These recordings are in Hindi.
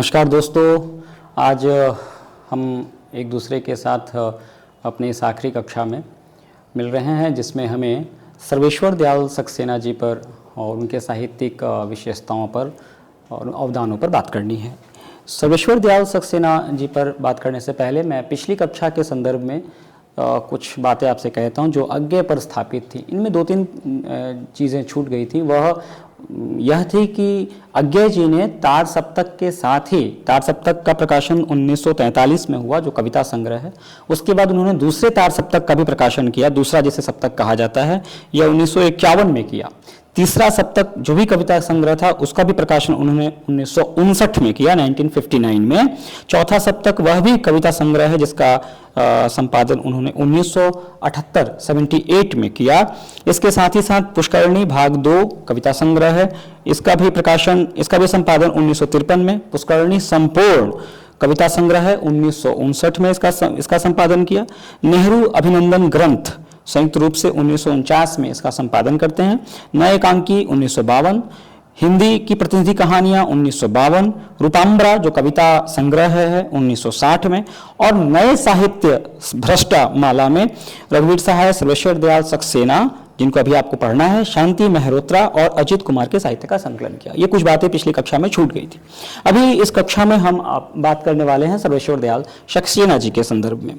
नमस्कार दोस्तों, आज हम एक दूसरे के साथ अपनी इस आखिरी कक्षा में मिल रहे हैं जिसमें हमें सर्वेश्वर दयाल सक्सेना जी पर और उनके साहित्यिक विशेषताओं पर और अवदानों पर बात करनी है। सर्वेश्वर दयाल सक्सेना जी पर बात करने से पहले मैं पिछली कक्षा के संदर्भ में कुछ बातें आपसे कहता हूं जो अज्ञेय पर स्थापित थी। इनमें दो तीन चीज़ें छूट गई थी। वह यह थी कि अज्ञेय जी ने तार सप्तक के साथ ही, तार सप्तक का प्रकाशन 1943 में हुआ जो कविता संग्रह है। उसके बाद उन्होंने दूसरे तार सप्तक का भी प्रकाशन किया, दूसरा जिसे सप्तक कहा जाता है, यह 1951 में किया। तीसरा सप्तक जो भी कविता संग्रह था उसका भी प्रकाशन उन्होंने 1959 में किया, 1959 में। चौथा सप्तक वह भी कविता संग्रह है जिसका संपादन उन्होंने 1978 में किया। इसके साथ ही साथ पुष्करणी भाग 2 कविता संग्रह है, इसका भी प्रकाशन, इसका भी संपादन 1953 में। पुष्करणी संपूर्ण कविता संग्रह है, 1959 में इसका संपादन किया। नेहरू अभिनंदन ग्रंथ संयुक्त रूप से 1949 में इसका संपादन करते हैं। नए एकांकी 1952, हिंदी की प्रतिनिधि कहानियां 1952, रूपाम्बरा जो कविता संग्रह है 1960 में, और नए साहित्य भ्रष्टा माला में रघुवीर सहाय, सर्वेश्वर दयाल सक्सेना, जिनको अभी आपको पढ़ना है, शांति मेहरोत्रा और अजित कुमार के साहित्य का संकलन किया। ये कुछ बातें पिछली कक्षा में छूट गई थी। अभी इस कक्षा में हम बात करने वाले हैं सर्वेश्वर दयाल सक्सेना जी के संदर्भ में।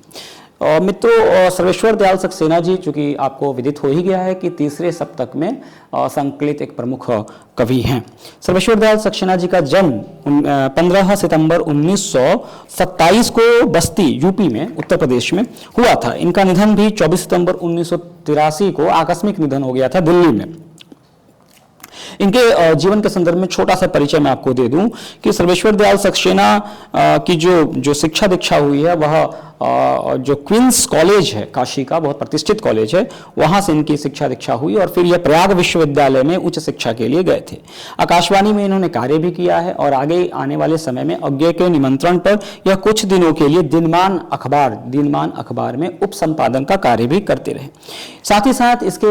मित्रों, सर्वेश्वर दयाल सक्सेना जी, चूंकि आपको विदित हो ही गया है कि तीसरे सप्तक में संकलित एक प्रमुख कवि हैं। सर्वेश्वर दयाल सक्सेना जी का जन्म 15 सितंबर 1927 को बस्ती यूपी में, उत्तर प्रदेश में हुआ था। इनका निधन भी 24 सितंबर 1983 को आकस्मिक निधन हो गया था दिल्ली में। इनके जीवन के संदर्भ में छोटा सा परिचय मैं आपको दे दूं कि सर्वेश्वर दयाल सक्सेना की जो शिक्षा दीक्षा हुई है वह जो क्वींस कॉलेज है काशी का, बहुत प्रतिष्ठित कॉलेज है, वहां से इनकी शिक्षा दीक्षा हुई और फिर यह प्रयाग विश्वविद्यालय में उच्च शिक्षा के लिए गए थे। आकाशवाणी में इन्होंने कार्य भी किया है और आगे आने वाले समय में अज्ञेय के निमंत्रण पर यह कुछ दिनों के लिए दिनमान अखबार में उप संपादन का कार्य भी करते रहे। साथ ही साथ इसके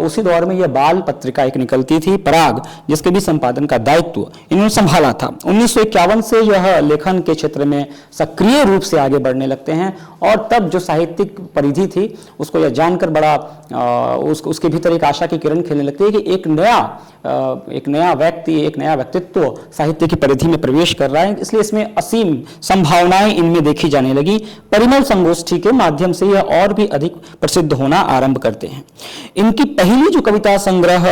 उसी दौर में यह बाल पत्रिका एक निकलती थी पराग, जिसके भी संपादन का दायित्व इन्होंने संभाला था। 1951 से यह लेखन के क्षेत्र में सक्रिय रूप से आगे बढ़ने लगते हैं और तब जो साहित्यिक परिधि थी उसको यह जानकर बड़ा उसके भीतर एक आशा की किरण खिलने लगती है कि एक नया व्यक्ति, एक नया व्यक्तित्व साहित्य की परिधि में प्रवेश कर रहा है। इसलिए इसमें असीम संभावनाएं इनमें देखी जाने लगी। परिमल संगोष्ठी के माध्यम से यह और भी अधिक प्रसिद्ध होना आरंभ करते हैं। इनकी पहली जो कविता संग्रह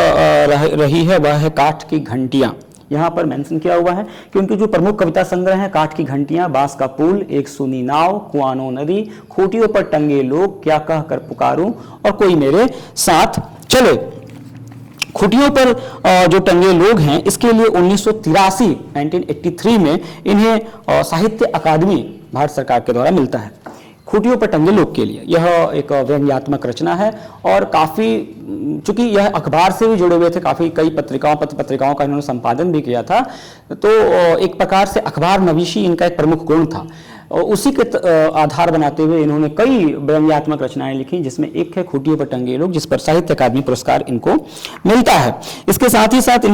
रही है वह है काठ की घंटियां। यहाँ पर मेंशन किया हुआ है कि उनकी जो प्रमुख कविता संग्रह है काठ की घंटियां, बांस का पुल, एक सूनी नाव, कुआनो नदी, खूंटियों पर टंगे लोग, क्या कह कर पुकारूं और कोई मेरे साथ चले। खूंटियों पर जो टंगे लोग हैं इसके लिए 1983 में इन्हें साहित्य अकादमी भारत सरकार के द्वारा मिलता है। खूंटियों पर टंगे लोग के लिए यह एक व्यंग्यात्मक रचना है और काफ़ी, चूंकि यह अखबार से भी जुड़े हुए थे, काफ़ी कई पत्रिकाओं का इन्होंने संपादन भी किया था, तो एक प्रकार से अखबार नवीशी इनका एक प्रमुख गुण था। उसी के आधार बनाते हुए इन्होंने कई व्यंग्यात्मक रचनाएं लिखी, जिसमें एक है खूंटियों पर टंगे लोग, जिस पर साहित्य अकादमी पुरस्कार इनको मिलता है। इसके साथ ही साथ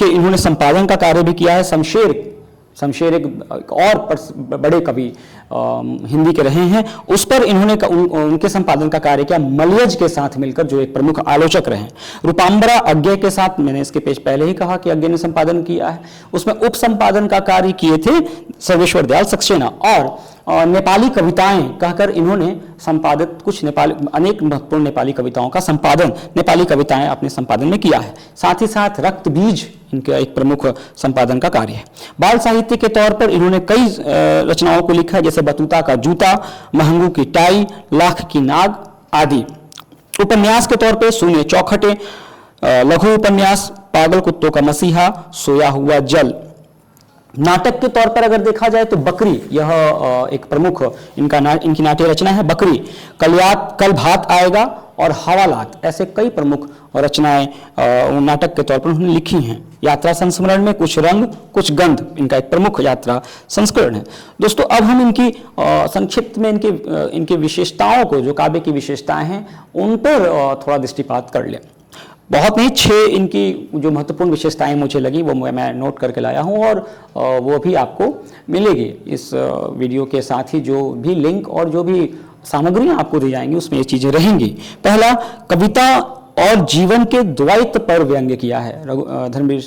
इन्होंने संपादन का कार्य भी किया है। शमशेर एक और बड़े कवि हिंदी के रहे हैं, उस पर इन्होंने उनके संपादन का कार्य किया मलयज के साथ मिलकर, जो एक प्रमुख आलोचक रहे। रूपाम्बरा अज्ञेय के साथ, मैंने इसके पेज पहले ही कहा कि अज्ञेय ने संपादन किया है, उसमें उप संपादन का कार्य किए थे सर्वेश्वर दयाल सक्सेना। और नेपाली कविताएं कहकर इन्होंने संपादित अनेक महत्वपूर्ण नेपाली कविताओं का संपादन, नेपाली कविताएं अपने संपादन में किया है। साथ ही साथ रक्त बीज इनका एक प्रमुख संपादन का कार्य है। बाल साहित्य के तौर पर इन्होंने कई रचनाओं को लिखा है, जैसे बतूता का जूता, महंगू की टाई, लाख की नाग आदि। उपन्यास के तौर पर सूने चौखटे, लघु उपन्यास पागल कुत्तों का मसीहा, सोया हुआ जल। नाटक के तौर पर अगर देखा जाए तो बकरी, यह एक प्रमुख इनकी नाट्य रचना है। बकरी, कल भात आएगा और हवालात, ऐसे कई प्रमुख रचनाएं नाटक के तौर पर उन्होंने लिखी हैं। यात्रा संस्मरण में कुछ रंग कुछ गंध इनका एक प्रमुख यात्रा संस्करण है। दोस्तों, अब हम इनकी संक्षिप्त में इनकी विशेषताओं को, जो काव्य की विशेषताएं हैं, उन पर थोड़ा दृष्टिपात कर लें। बहुत नहीं, 6 इनकी जो महत्वपूर्ण विशेषताएं मुझे लगी वो मैं नोट करके लाया हूं, और वो भी आपको मिलेगी इस वीडियो के साथ ही। जो भी लिंक और जो भी सामग्री आपको दी जाएंगी उसमें ये चीजें रहेंगी। पहला, कविता और जीवन के द्वैत पर व्यंग्य किया है धर्मवीर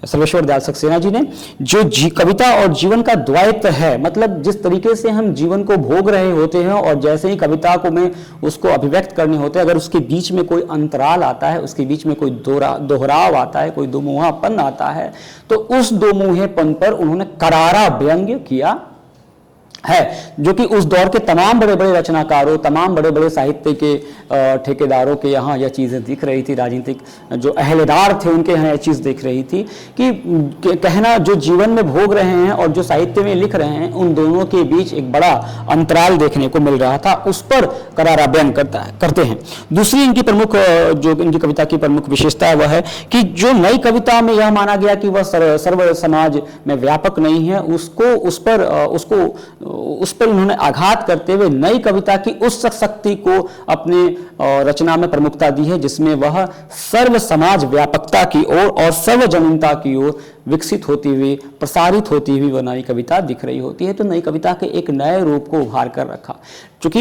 सर्वेश्वर दयाल सक्सेना जी ने। जो कविता और जीवन का द्वैत है, मतलब जिस तरीके से हम जीवन को भोग रहे होते हैं और जैसे ही कविता को में उसको अभिव्यक्त करने होते हैं, अगर उसके बीच में कोई अंतराल आता है, उसके बीच में कोई दोहराव आता है, कोई दोमुहापन आता है, तो उस दोमुहेपन पर उन्होंने करारा व्यंग्य किया है, जो कि उस दौर के तमाम बड़े बड़े रचनाकारों, तमाम बड़े बड़े साहित्य के ठेकेदारों के यहाँ यह चीज़ें दिख रही थी। राजनीतिक जो अहलेदार थे उनके यहाँ यह चीज़ दिख रही थी कि कहना जो जीवन में भोग रहे हैं और जो साहित्य में लिख रहे हैं, उन दोनों के बीच एक बड़ा अंतराल देखने को मिल रहा था, उस पर करारा व्यंग करते हैं। दूसरी इनकी प्रमुख, जो इनकी कविता की प्रमुख विशेषता है वह है कि जो नई कविता में यह माना गया कि वह सर्व समाज में व्यापक नहीं है, उस पर उन्होंने आघात करते हुए नई कविता की उस शक्ति को अपने रचना में प्रमुखता दी है, जिसमें वह सर्व समाज व्यापकता की ओर और सर्वजनीनता की ओर विकसित होती हुई, प्रसारित होती हुई वह नई कविता दिख रही होती है। तो नई कविता के एक नए रूप को उभार कर रखा। चूंकि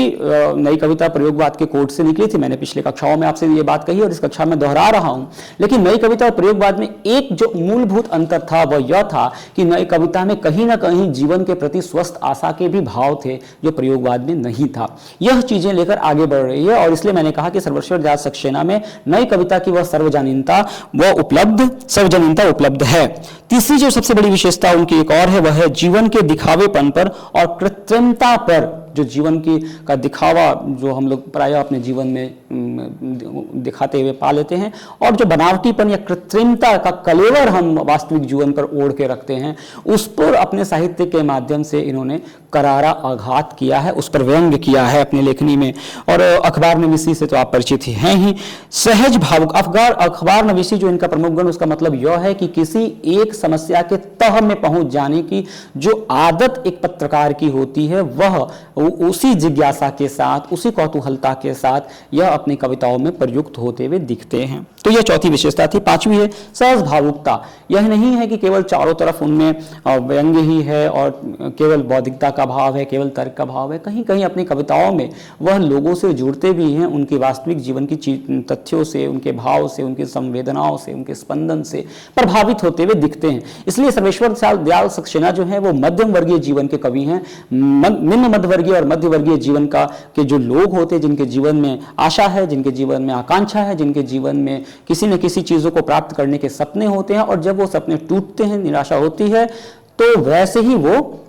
नई कविता प्रयोगवाद के कोड से निकली थी, मैंने पिछले कक्षाओं में आपसे ये बात कही और इस कक्षा में दोहरा रहा हूं, लेकिन नई कविता और प्रयोगवाद में एक जो मूलभूत अंतर था वह यह था कि नई कविता में कहीं ना कहीं जीवन के प्रति स्वस्थ आशा के भी भाव थे, जो प्रयोगवाद में नहीं था। यह चीजें लेकर आगे बढ़ रही है और इसलिए मैंने कहा कि सर्वेश्वर दयाल सक्सेना में नई कविता की वह सर्वजनीनता उपलब्ध है। तीसरी जो सबसे बड़ी विशेषता उनकी एक और है, वह है जीवन के दिखावेपन पर और कृत्रिमता पर। जो जीवन की का दिखावा जो हम लोग प्रायः अपने जीवन में दिखाते हुए पा लेते हैं, और जो बनावटीपन या कृत्रिमता का कलेवर हम वास्तविक जीवन पर ओढ़ के रखते हैं, उस पर अपने साहित्य के माध्यम से इन्होंने करारा आघात किया है, उस पर व्यंग्य किया है अपनी लेखनी में। और अखबार नवीसी से तो आप परिचित ही हैं ही। सहज भावुक अखबार नवीसी जो इनका प्रमुख गुण, उसका मतलब यह है कि किसी एक समस्या के तह में पहुंच जाने की जो आदत एक पत्रकार की होती है, वह उसी जिज्ञासा के साथ, उसी कौतूहलता के साथ यह अपनी कविताओं में प्रयुक्त होते हुए दिखते हैं। तो यह चौथी विशेषता थी। पांचवी है सहज भावुकता। यह नहीं है कि केवल चारों तरफ उनमें व्यंग्य ही है और केवल बौद्धिकता का भाव है, केवल तर्क का भाव है। कहीं कहीं अपनी कविताओं में वह लोगों से जुड़ते भी हैं, उनके वास्तविक जीवन की तथ्यों से, उनके भाव से, उनकी संवेदनाओं से, उनके स्पंदन से प्रभावित होते हुए दिखते हैं। इसलिए सर्वेश्वर दयाल सक्सेना जो है वो मध्यम वर्गीय जीवन के कवि हैं। निम्न मध्यवर्गीय और मध्य वर्गीय जीवन के जो लोग होते हैं, जिनके जीवन में आशा है, जिनके जीवन में आकांक्षा है, जिनके जीवन में किसी न किसी चीजों को प्राप्त करने के सपने होते हैं, और जब वो सपने टूटते हैं, निराशा होती है, तो वैसे ही वो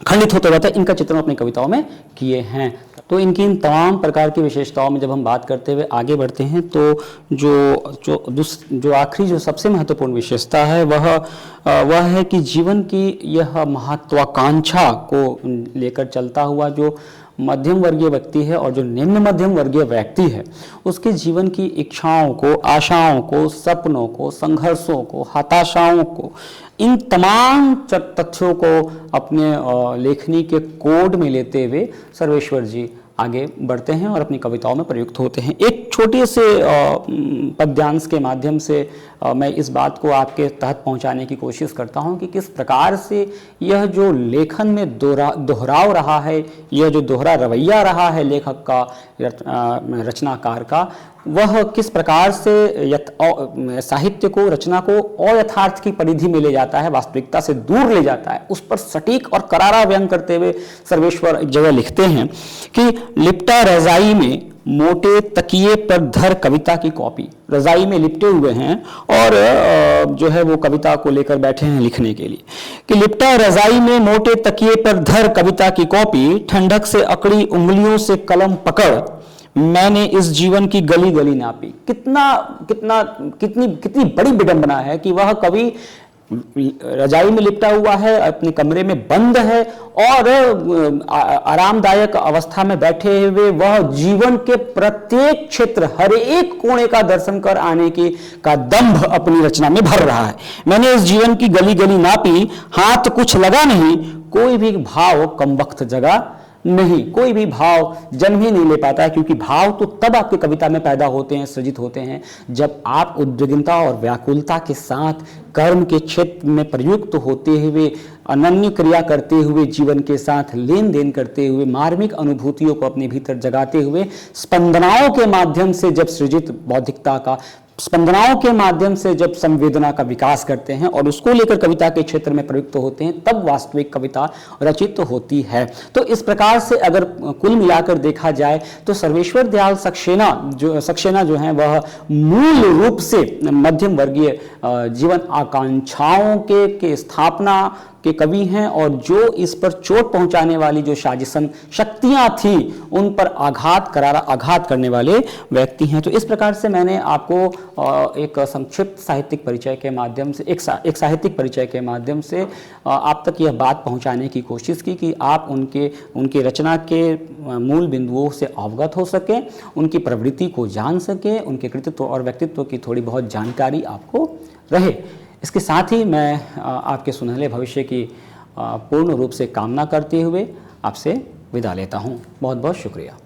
खंडित होते रहता है। इनका चित्रण अपनी कविताओं में किए हैं। तो इनकी इन तमाम प्रकार की विशेषताओं में जब हम बात करते हुए आगे बढ़ते हैं, तो जो आखिरी जो सबसे महत्वपूर्ण विशेषता है वह है कि जीवन की यह महत्वाकांक्षा को लेकर चलता हुआ जो मध्यम वर्गीय व्यक्ति है और जो निम्न मध्यम वर्गीय व्यक्ति है, उसके जीवन की इच्छाओं को, आशाओं को, सपनों को, संघर्षों को, हताशाओं को, इन तमाम तथ्यों को अपने लेखनी के कोड में लेते हुए सर्वेश्वर जी आगे बढ़ते हैं और अपनी कविताओं में प्रयुक्त होते हैं। एक छोटे से पद्यांश के माध्यम से मैं इस बात को आपके तहत पहुंचाने की कोशिश करता हूं कि किस प्रकार से यह जो लेखन में दोहराव रहा है, यह जो दोहरा रवैया रहा है लेखक का, रचनाकार का, वह किस प्रकार से साहित्य को, रचना को अयथार्थ की परिधि में ले जाता है, वास्तविकता से दूर ले जाता है। उस पर सटीक और करारा व्यंग करते हुए सर्वेश्वर एक जगह लिखते हैं कि लिपटा रजाई में मोटे तकिए पर धर कविता की कॉपी। रजाई में लिपटे हुए हैं और जो है वो कविता को लेकर बैठे हैं लिखने के लिए, कि लिपटा रजाई में मोटे तकिए पर धर कविता की कॉपी, ठंडक से अकड़ी उंगलियों से कलम पकड़, मैंने इस जीवन की गली गली नापी। कितनी बड़ी विडंबना है कि वह कवि रजाई में लिपटा हुआ है, अपने कमरे में बंद है और आरामदायक अवस्था में बैठे हुए वह जीवन के प्रत्येक क्षेत्र, हर एक कोने का दर्शन कर आने का दंभ अपनी रचना में भर रहा है। मैंने इस जीवन की गली गली नापी, हाथ कुछ लगा नहीं, कोई भी भाव कम वक्त जगह नहीं, कोई भी भाव जन्म ही नहीं ले पाता है, क्योंकि भाव तो तब आपकी कविता में पैदा होते हैं, सृजित होते हैं, जब आप उद्विग्नता और व्याकुलता के साथ कर्म के क्षेत्र में प्रयुक्त होते हुए, अनन्य क्रिया करते हुए, जीवन के साथ लेन देन करते हुए, मार्मिक अनुभूतियों को अपने भीतर जगाते हुए, स्पंदनाओं के माध्यम से जब सृजित बौद्धिकता का, स्पंदनाओं के माध्यम से जब संवेदना का विकास करते हैं और उसको लेकर कविता के क्षेत्र में प्रयुक्त होते हैं, तब वास्तविक कविता रचित होती है। तो इस प्रकार से अगर कुल मिलाकर देखा जाए तो सर्वेश्वर दयाल सक्सेना जो है वह मूल रूप से मध्यम वर्गीय जीवन आकांक्षाओं के स्थापना के कवि हैं, और जो इस पर चोट पहुंचाने वाली जो साजिशन शक्तियां थी उन पर करारा आघात करने वाले व्यक्ति हैं। तो इस प्रकार से मैंने आपको एक संक्षिप्त साहित्यिक परिचय के माध्यम से, एक साहित्यिक परिचय के माध्यम से आप तक यह बात पहुंचाने की कोशिश की कि आप उनके रचना के मूल बिंदुओं से अवगत हो सकें, उनकी प्रवृत्ति को जान सकें, उनके कृतित्व और व्यक्तित्व की थोड़ी बहुत जानकारी आपको रहे। इसके साथ ही मैं आपके सुनहरे भविष्य की पूर्ण रूप से कामना करते हुए आपसे विदा लेता हूँ। बहुत बहुत शुक्रिया।